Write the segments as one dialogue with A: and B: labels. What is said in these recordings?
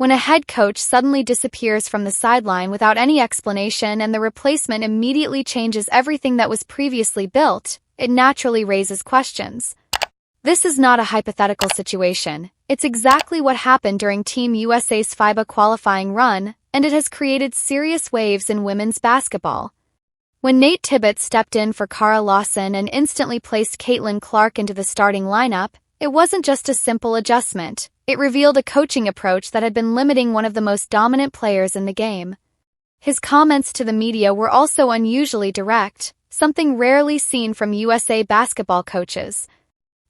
A: When a head coach suddenly disappears from the sideline without any explanation and the replacement immediately changes everything that was previously built, it naturally raises questions. This is not a hypothetical situation. It's exactly what happened during Team USA's FIBA qualifying run, and it has created serious waves in women's basketball. When Nate Tibbetts stepped in for Kara Lawson and instantly placed Caitlin Clark into the starting lineup, it wasn't just a simple adjustment. It revealed a coaching approach that had been limiting one of the most dominant players in the game. His comments to the media were also unusually direct, something rarely seen from USA basketball coaches.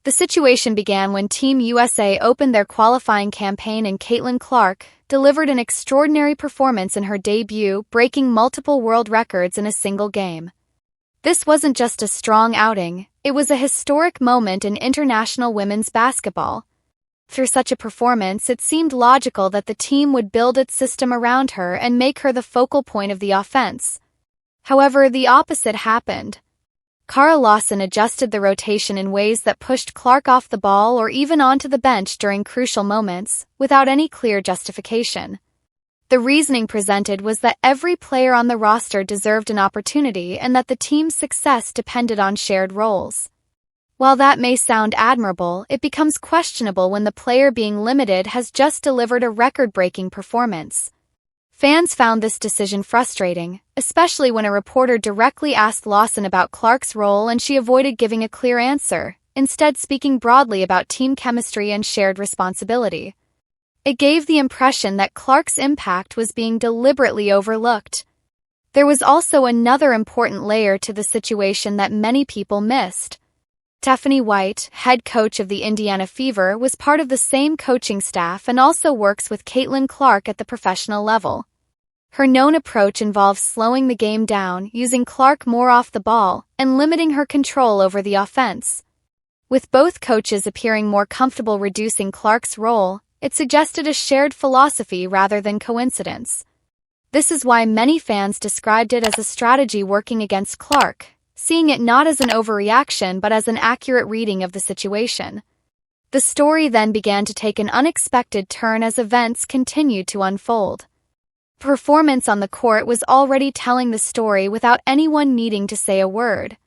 A: The situation began when Team USA opened their qualifying campaign and Caitlin Clark delivered an extraordinary performance in her debut, breaking multiple world records in a single game. This wasn't just a strong outing, it was a historic moment in international women's basketball. Through such a performance, it seemed logical that the team would build its system around her and make her the focal point of the offense. However, the opposite happened. Kara Lawson adjusted the rotation in ways that pushed Clark off the ball or even onto the bench during crucial moments, without any clear justification. The reasoning presented was that every player on the roster deserved an opportunity and that the team's success depended on shared roles. While that may sound admirable, it becomes questionable when the player being limited has just delivered a record-breaking performance. Fans found this decision frustrating, especially when a reporter directly asked Lawson about Clark's role and she avoided giving a clear answer, instead speaking broadly about team chemistry and shared responsibility. It gave the impression that Clark's impact was being deliberately overlooked. There was also another important layer to the situation that many people missed. Stephanie White, head coach of the Indiana Fever, was part of the same coaching staff and also works with Caitlin Clark at the professional level. Her known approach involves slowing the game down, using Clark more off the ball, and limiting her control over the offense. With both coaches appearing more comfortable reducing Clark's role, it suggested a shared philosophy rather than coincidence. This is why many fans described it as a strategy working against Clark, seeing it not as an overreaction but as an accurate reading of the situation. The story then began to take an unexpected turn as events continued to unfold. Performance on the court was already telling the story without anyone needing to say a word.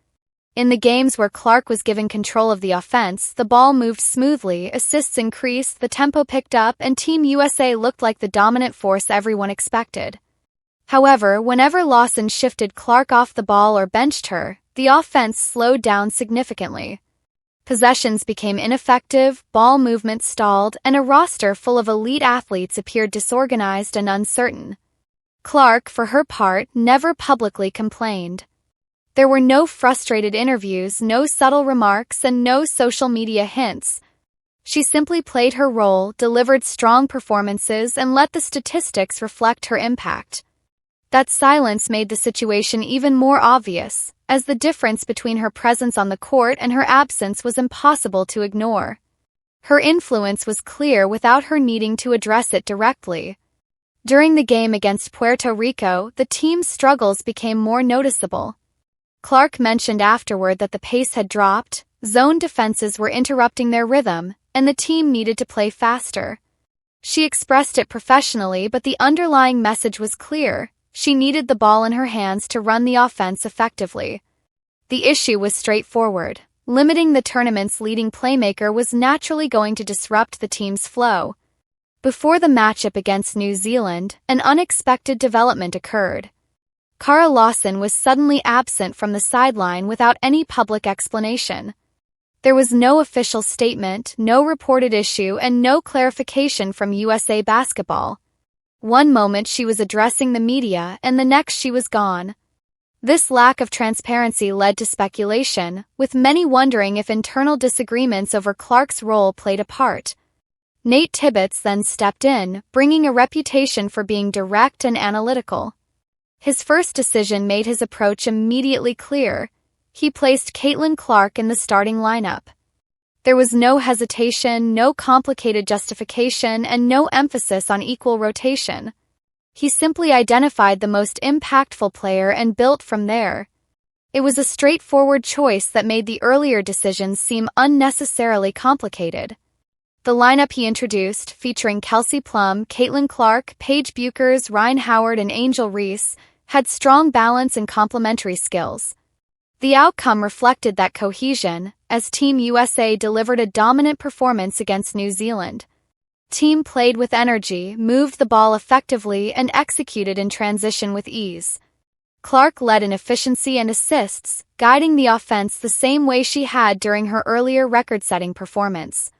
A: In the games where Clark was given control of the offense, the ball moved smoothly, assists increased, the tempo picked up, and Team USA looked like the dominant force everyone expected. However, whenever Lawson shifted Clark off the ball or benched her, the offense slowed down significantly. Possessions became ineffective, ball movement stalled, and a roster full of elite athletes appeared disorganized and uncertain. Clark, for her part, never publicly complained. There were no frustrated interviews, no subtle remarks, and no social media hints. She simply played her role, delivered strong performances, and let the statistics reflect her impact. That silence made the situation even more obvious, as the difference between her presence on the court and her absence was impossible to ignore. Her influence was clear without her needing to address it directly. During the game against Puerto Rico, the team's struggles became more noticeable. Clark mentioned afterward that the pace had dropped, zone defenses were interrupting their rhythm, and the team needed to play faster. She expressed it professionally, but the underlying message was clear. She needed the ball in her hands to run the offense effectively. The issue was straightforward. Limiting the tournament's leading playmaker was naturally going to disrupt the team's flow. Before the matchup against New Zealand, an unexpected development occurred. Kara Lawson was suddenly absent from the sideline without any public explanation. There was no official statement, no reported issue, and no clarification from USA Basketball. One moment she was addressing the media, and the next she was gone. This lack of transparency led to speculation, with many wondering if internal disagreements over Clark's role played a part. Nate Tibbetts then stepped in, bringing a reputation for being direct and analytical. His first decision made his approach immediately clear. He placed Caitlin Clark in the starting lineup. There was no hesitation, no complicated justification, and no emphasis on equal rotation. He simply identified the most impactful player and built from there. It was a straightforward choice that made the earlier decisions seem unnecessarily complicated. The lineup he introduced, featuring Kelsey Plum, Caitlin Clark, Paige Buchers, Ryan Howard, and Angel Reese, had strong balance and complementary skills. The outcome reflected that cohesion, as Team USA delivered a dominant performance against New Zealand. Team played with energy, moved the ball effectively, and executed in transition with ease. Clark led in efficiency and assists, guiding the offense the same way she had during her earlier record-setting performance.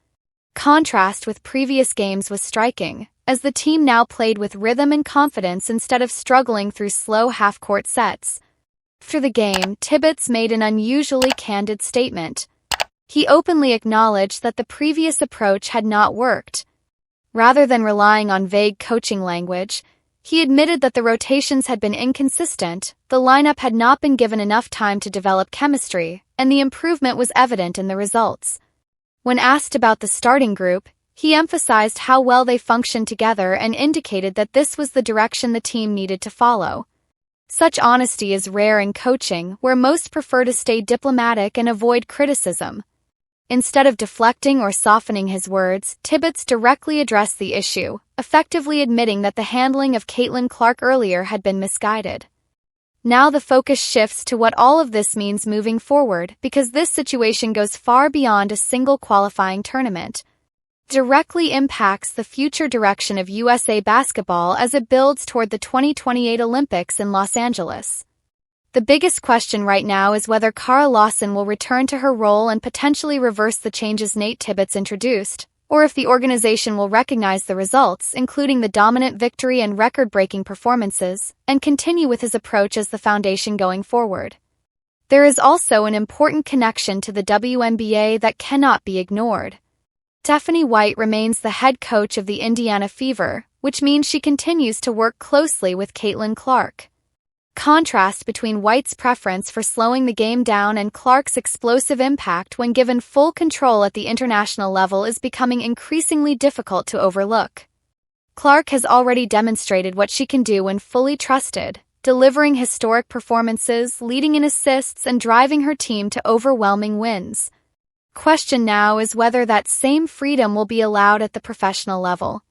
A: Contrast with previous games was striking, as the team now played with rhythm and confidence instead of struggling through slow half-court sets. After the game, Tibbets made an unusually candid statement. He openly acknowledged that the previous approach had not worked. Rather than relying on vague coaching language, he admitted that the rotations had been inconsistent, the lineup had not been given enough time to develop chemistry, and the improvement was evident in the results. When asked about the starting group, he emphasized how well they functioned together and indicated that this was the direction the team needed to follow. Such honesty is rare in coaching, where most prefer to stay diplomatic and avoid criticism. Instead of deflecting or softening his words, Tibbets directly addressed the issue, effectively admitting that the handling of Caitlin Clark earlier had been misguided. Now the focus shifts to what all of this means moving forward, because this situation goes far beyond a single qualifying tournament. It directly impacts the future direction of USA basketball as it builds toward the 2028 Olympics in Los Angeles. The biggest question right now is whether Kara Lawson will return to her role and potentially reverse the changes Nate Tibbets introduced, or if the organization will recognize the results, including the dominant victory and record-breaking performances, and continue with his approach as the foundation going forward. There is also an important connection to the WNBA that cannot be ignored. Stephanie White remains the head coach of the Indiana Fever, which means she continues to work closely with Caitlin Clark. Contrast between White's preference for slowing the game down and Clark's explosive impact when given full control at the international level is becoming increasingly difficult to overlook. Clark has already demonstrated what she can do when fully trusted, delivering historic performances, leading in assists, and driving her team to overwhelming wins. Question now is whether that same freedom will be allowed at the professional level.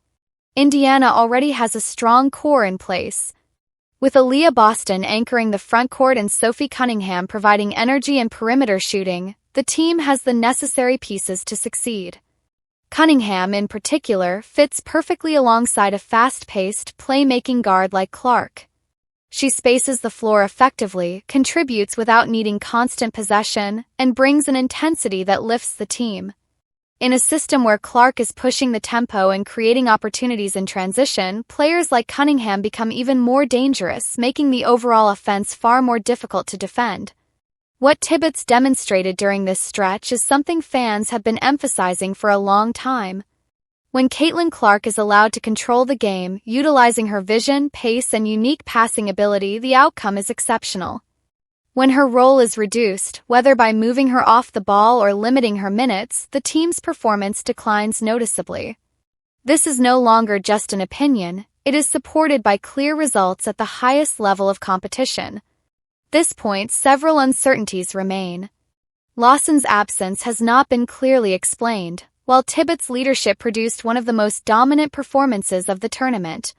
A: Indiana already has a strong core in place, with Aaliyah Boston anchoring the frontcourt and Sophie Cunningham providing energy and perimeter shooting. The team has the necessary pieces to succeed. Cunningham, in particular, fits perfectly alongside a fast-paced, playmaking guard like Clark. She spaces the floor effectively, contributes without needing constant possession, and brings an intensity that lifts the team. In a system where Clark is pushing the tempo and creating opportunities in transition, players like Cunningham become even more dangerous, making the overall offense far more difficult to defend. What Tibbets demonstrated during this stretch is something fans have been emphasizing for a long time. When Caitlin Clark is allowed to control the game, utilizing her vision, pace, and unique passing ability, the outcome is exceptional. When her role is reduced, whether by moving her off the ball or limiting her minutes, the team's performance declines noticeably. This is no longer just an opinion, it is supported by clear results at the highest level of competition. At this point, several uncertainties remain. Lawson's absence has not been clearly explained, while Tibbets' leadership produced one of the most dominant performances of the tournament.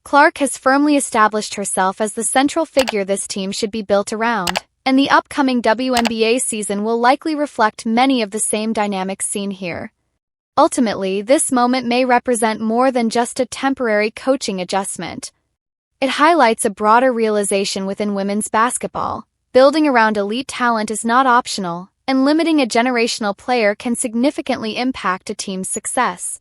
A: Clark has firmly established herself as the central figure this team should be built around, and the upcoming WNBA season will likely reflect many of the same dynamics seen here. Ultimately, this moment may represent more than just a temporary coaching adjustment. It highlights a broader realization within women's basketball. Building around elite talent is not optional, and limiting a generational player can significantly impact a team's success.